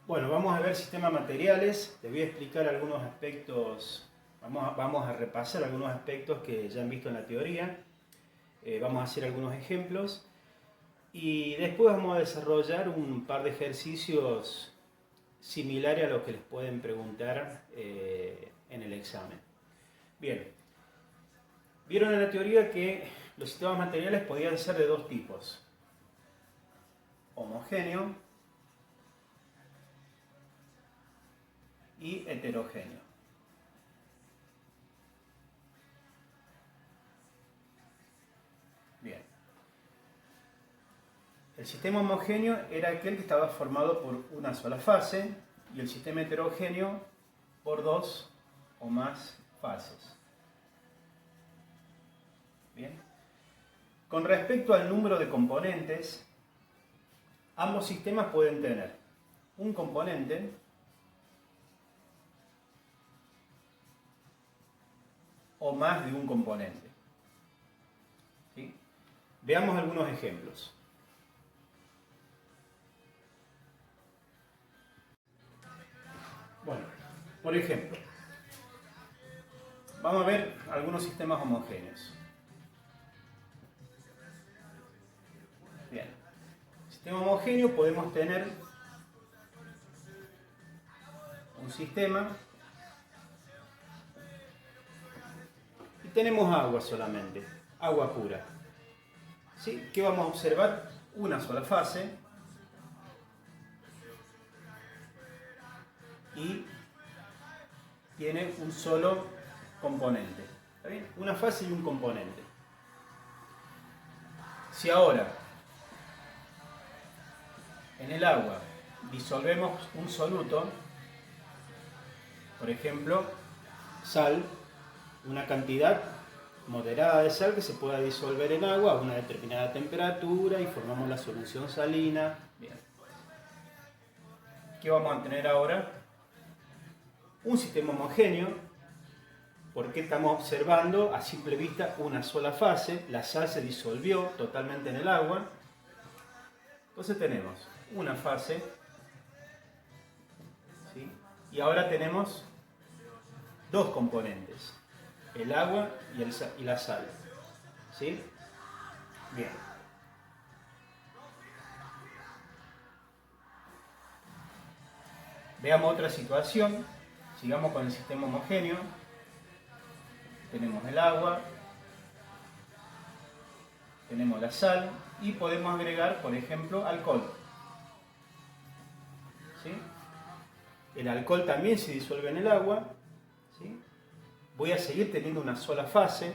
Bueno, vamos a ver sistema materiales. Te voy a explicar algunos aspectos, vamos a repasar algunos aspectos que ya han visto en la teoría. Vamos a hacer algunos ejemplos y después vamos a desarrollar un par de ejercicios similares a los que les pueden preguntar en el examen. Bien, vieron en la teoría que los sistemas materiales podían ser de dos tipos: homogéneo y heterogéneo. Bien. El sistema homogéneo era aquel que estaba formado por una sola fase y el sistema heterogéneo por dos o más fases. Bien. Con respecto al número de componentes, ambos sistemas pueden tener un componente o más de un componente. ¿Sí? Veamos algunos ejemplos. Bueno, por ejemplo, vamos a ver algunos sistemas homogéneos. Bien, sistema homogéneo podemos tener un sistema y tenemos agua solamente, agua pura. ¿Sí? ¿Qué vamos a observar? Una sola fase y tiene un solo componente. ¿Está bien? Una fase y un componente. Si ahora en el agua disolvemos un soluto, por ejemplo, sal, una cantidad moderada de sal que se pueda disolver en agua a una determinada temperatura y formamos la solución salina. Bien. ¿Qué vamos a tener ahora? Un sistema homogéneo, porque estamos observando a simple vista una sola fase, la sal se disolvió totalmente en el agua. Entonces tenemos una fase, ¿sí? Y ahora tenemos dos componentes, el agua y la sal. ¿Sí? Bien. Veamos otra situación. Sigamos con el sistema homogéneo. Tenemos el agua, tenemos la sal y podemos agregar, por ejemplo, alcohol. ¿Sí? El alcohol también se disuelve en el agua. ¿Sí? Voy a seguir teniendo una sola fase.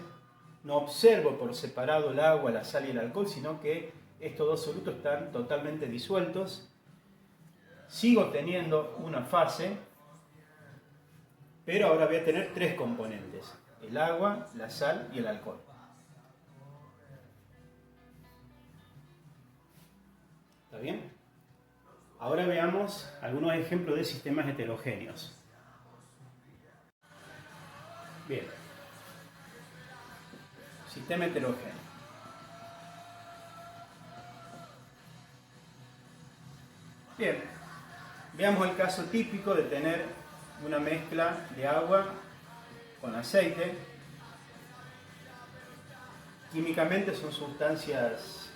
No observo por separado el agua, la sal y el alcohol, sino que estos dos solutos están totalmente disueltos. Sigo teniendo una fase, pero ahora voy a tener tres componentes: el agua, la sal y el alcohol. ¿Está bien? Ahora veamos algunos ejemplos de sistemas heterogéneos. Bien. Sistema heterogéneo. Bien. Veamos el caso típico de tener una mezcla de agua con aceite. Químicamente son sustancias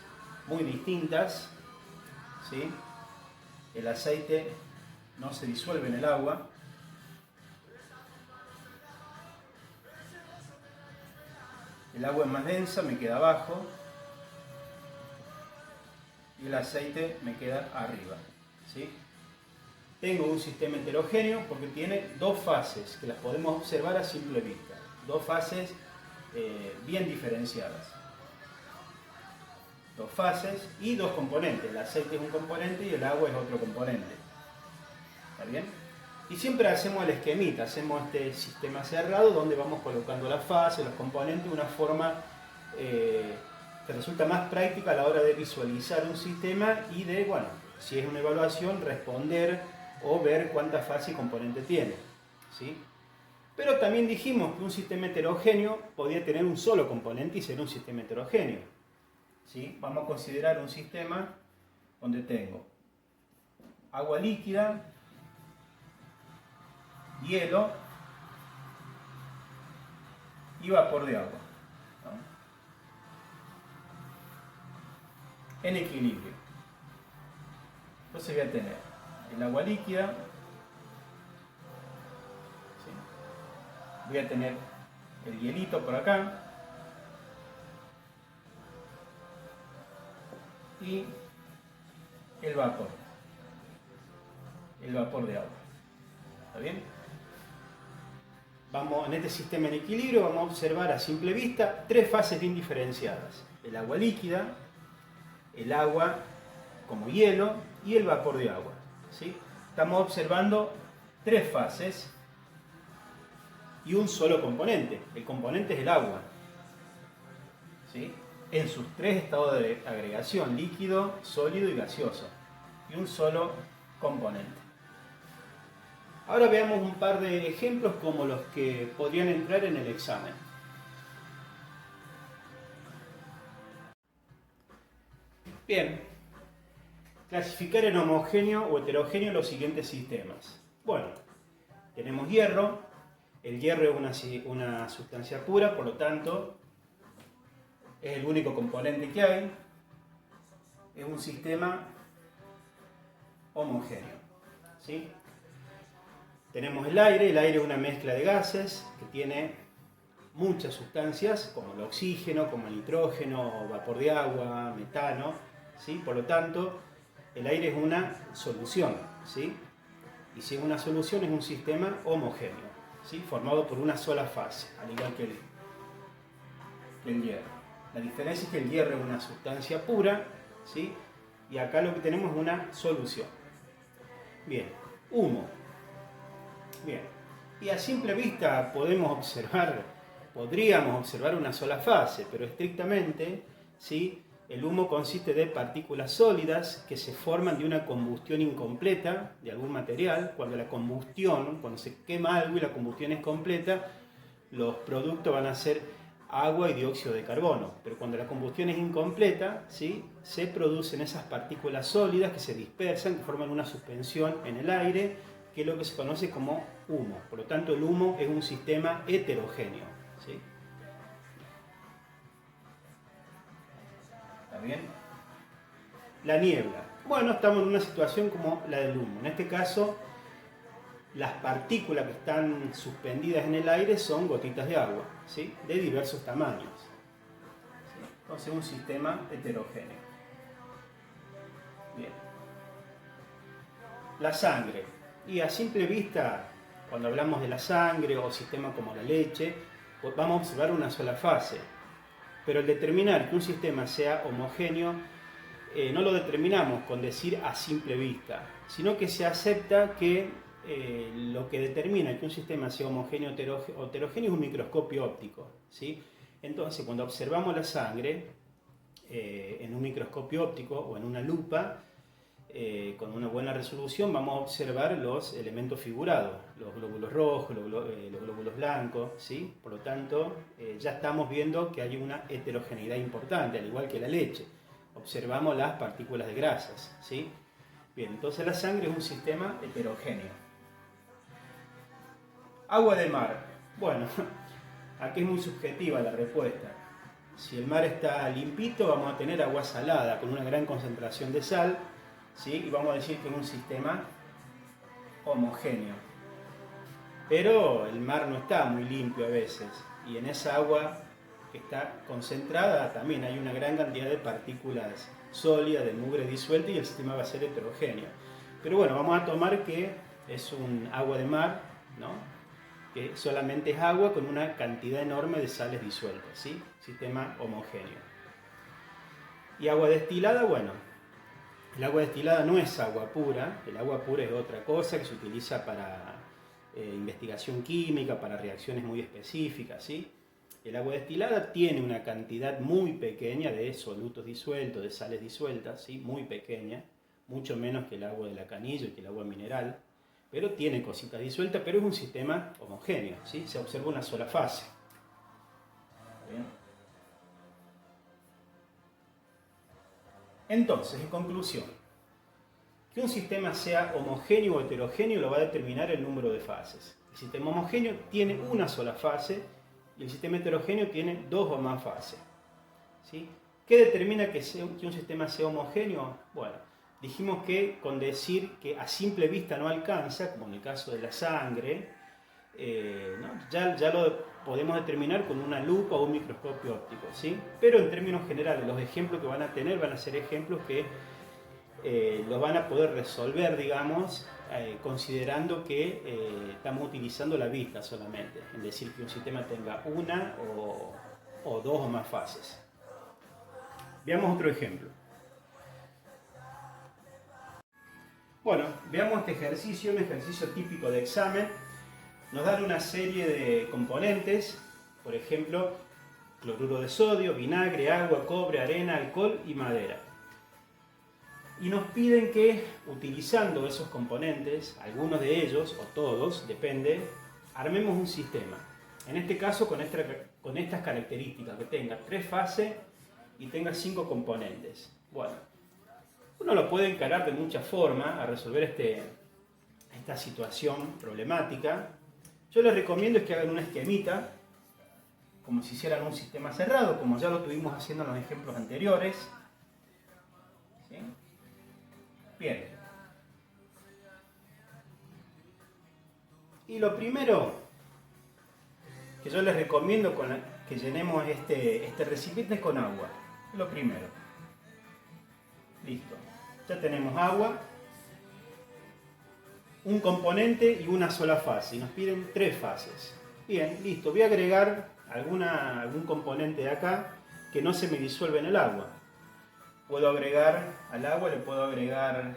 muy distintas. ¿Sí? El aceite no se disuelve en el agua. El agua es más densa, me queda abajo. Y el aceite me queda arriba. ¿Sí? Tengo un sistema heterogéneo porque tiene dos fases que las podemos observar a simple vista. Dos fases bien diferenciadas. Dos fases y dos componentes. El aceite es un componente y el agua es otro componente. ¿Está bien? Y siempre hacemos el esquemita, hacemos este sistema cerrado donde vamos colocando las fases, los componentes de una forma que resulta más práctica a la hora de visualizar un sistema y de, bueno, si es una evaluación, responder o ver cuántas fases y componentes tiene. ¿Sí? Pero también dijimos que un sistema heterogéneo podía tener un solo componente y ser un sistema heterogéneo. ¿Sí? Vamos a considerar un sistema donde tengo agua líquida hielo y vapor de agua, ¿no? En equilibrio. Entonces voy a tener el agua líquida, ¿sí? Voy a tener el hielito por acá y el vapor de agua. ¿Está bien? En este sistema en equilibrio vamos a observar a simple vista tres fases bien diferenciadas: el agua líquida, el agua como hielo y el vapor de agua, ¿sí? Estamos observando tres fases y un solo componente. El componente es el agua, ¿sí? En sus tres estados de agregación: líquido, sólido y gaseoso, y un solo componente. Ahora veamos un par de ejemplos como los que podrían entrar en el examen. Bien, clasificar en homogéneo o heterogéneo los siguientes sistemas. Bueno, tenemos hierro. El hierro es una sustancia pura, por lo tanto es el único componente que hay. Es un sistema homogéneo, ¿sí? Tenemos el aire es una mezcla de gases que tiene muchas sustancias, como el oxígeno, como el nitrógeno, vapor de agua, metano, ¿sí? Por lo tanto, el aire es una solución, ¿sí? Y si es una solución es un sistema homogéneo, ¿sí? Formado por una sola fase, al igual que el hierro. La diferencia es que el hierro es una sustancia pura, ¿sí? Y acá lo que tenemos es una solución. Bien, humo. Bien, y a simple vista podríamos observar una sola fase, pero estrictamente, ¿sí? El humo consiste de partículas sólidas que se forman de una combustión incompleta de algún material. Cuando se quema algo y la combustión es completa, los productos van a ser agua y dióxido de carbono. Pero cuando la combustión es incompleta, ¿sí? Se producen esas partículas sólidas que se dispersan, que forman una suspensión en el aire, que es lo que se conoce como humo. Por lo tanto, el humo es un sistema heterogéneo, ¿sí? ¿Está bien? La niebla. Bueno, estamos en una situación como la del humo. En este caso, las partículas que están suspendidas en el aire son gotitas de agua, ¿sí? De diversos tamaños, ¿sí? Entonces, un sistema heterogéneo. Bien. La sangre. Y a simple vista, cuando hablamos de la sangre o sistemas como la leche, pues vamos a observar una sola fase. Pero el determinar que un sistema sea homogéneo no lo determinamos con decir a simple vista, sino que se acepta que lo que determina que un sistema sea homogéneo o heterogéneo es un microscopio óptico, ¿sí? Entonces, cuando observamos la sangre en un microscopio óptico o en una lupa, con una buena resolución vamos a observar los elementos figurados, los glóbulos rojos, los glóbulos blancos, ¿sí? Por lo tanto, ya estamos viendo que hay una heterogeneidad importante, al igual que la leche. Observamos las partículas de grasas, ¿sí? Bien, entonces la sangre es un sistema heterogéneo. Agua de mar. Bueno, aquí es muy subjetiva la respuesta. Si el mar está limpito, vamos a tener agua salada con una gran concentración de sal, ¿sí? Y vamos a decir que es un sistema homogéneo. Pero el mar no está muy limpio a veces, y en esa agua que está concentrada también hay una gran cantidad de partículas sólidas, de mugre disuelta, y el sistema va a ser heterogéneo. Pero bueno, vamos a tomar que es un agua de mar, ¿no? Que solamente es agua con una cantidad enorme de sales disueltas, ¿sí? Sistema homogéneo. Y agua destilada, bueno, el agua destilada no es agua pura, el agua pura es otra cosa que se utiliza para investigación química, para reacciones muy específicas, ¿sí? El agua destilada tiene una cantidad muy pequeña de solutos disueltos, de sales disueltas, ¿sí? Muy pequeña, mucho menos que el agua de la canilla y que el agua mineral, pero tiene cositas disueltas, pero es un sistema homogéneo, ¿sí? Se observa una sola fase. ¿Bien? Entonces, en conclusión, Que un sistema sea homogéneo o heterogéneo lo va a determinar el número de fases. El sistema homogéneo tiene una sola fase y el sistema heterogéneo tiene dos o más fases. ¿Sí? ¿Qué determina que un sistema sea homogéneo? Bueno, dijimos que con decir que a simple vista no alcanza, como en el caso de la sangre, ¿no? ya lo podemos determinar con una lupa o un microscopio óptico, ¿sí? Pero en términos generales, los ejemplos que van a tener van a ser ejemplos que los van a poder resolver, digamos, considerando que estamos utilizando la vista solamente, es decir, que un sistema tenga una o dos o más fases. Veamos otro ejemplo. Bueno, veamos este ejercicio, un ejercicio típico de examen. Nos dan una serie de componentes, por ejemplo, cloruro de sodio, vinagre, agua, cobre, arena, alcohol y madera. Y nos piden que, utilizando esos componentes, algunos de ellos, o todos, depende, armemos un sistema. En este caso, con estas características, que tenga 3 fases y tenga 5 componentes. Bueno, uno lo puede encarar de muchas formas a resolver esta situación problemática. Yo les recomiendo que hagan una esquemita, como si hicieran un sistema cerrado, como ya lo tuvimos haciendo en los ejemplos anteriores. ¿Sí? Bien. Y lo primero que yo les recomiendo que llenemos este recipiente es con agua. Lo primero. Listo. Ya tenemos agua, un componente y una sola fase. Y nos piden 3 fases. Bien, listo. Voy a agregar algún componente de acá que no se me disuelve en el agua. Puedo agregar al agua, le puedo agregar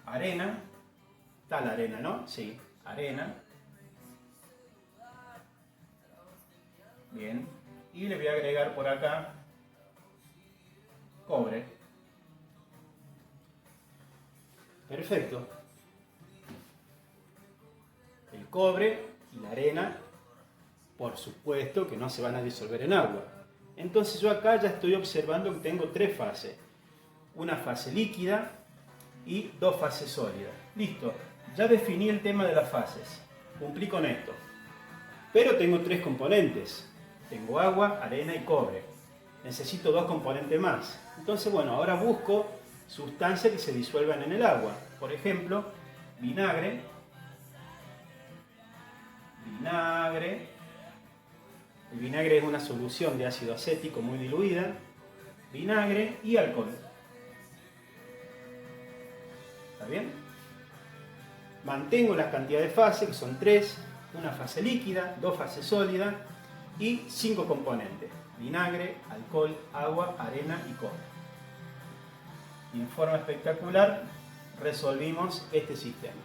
arena. Está la arena, ¿no? Sí, arena. Bien. Y le voy a agregar por acá cobre. Perfecto. El cobre y la arena, por supuesto que no se van a disolver en agua. Entonces yo acá ya estoy observando que tengo 3 fases. Una fase líquida y 2 fases sólidas. Listo. Ya definí el tema de las fases. Cumplí con esto. Pero tengo 3 componentes. Tengo agua, arena y cobre. Necesito 2 componentes más. Entonces, bueno, ahora busco sustancias que se disuelvan en el agua. Por ejemplo, vinagre. El vinagre es una solución de ácido acético muy diluida. Vinagre y alcohol. ¿Está bien? Mantengo las cantidades de fases, que son 3. Una fase líquida, 2 fases sólidas y 5 componentes. Vinagre, alcohol, agua, arena y cobre. Y en forma espectacular resolvimos este sistema.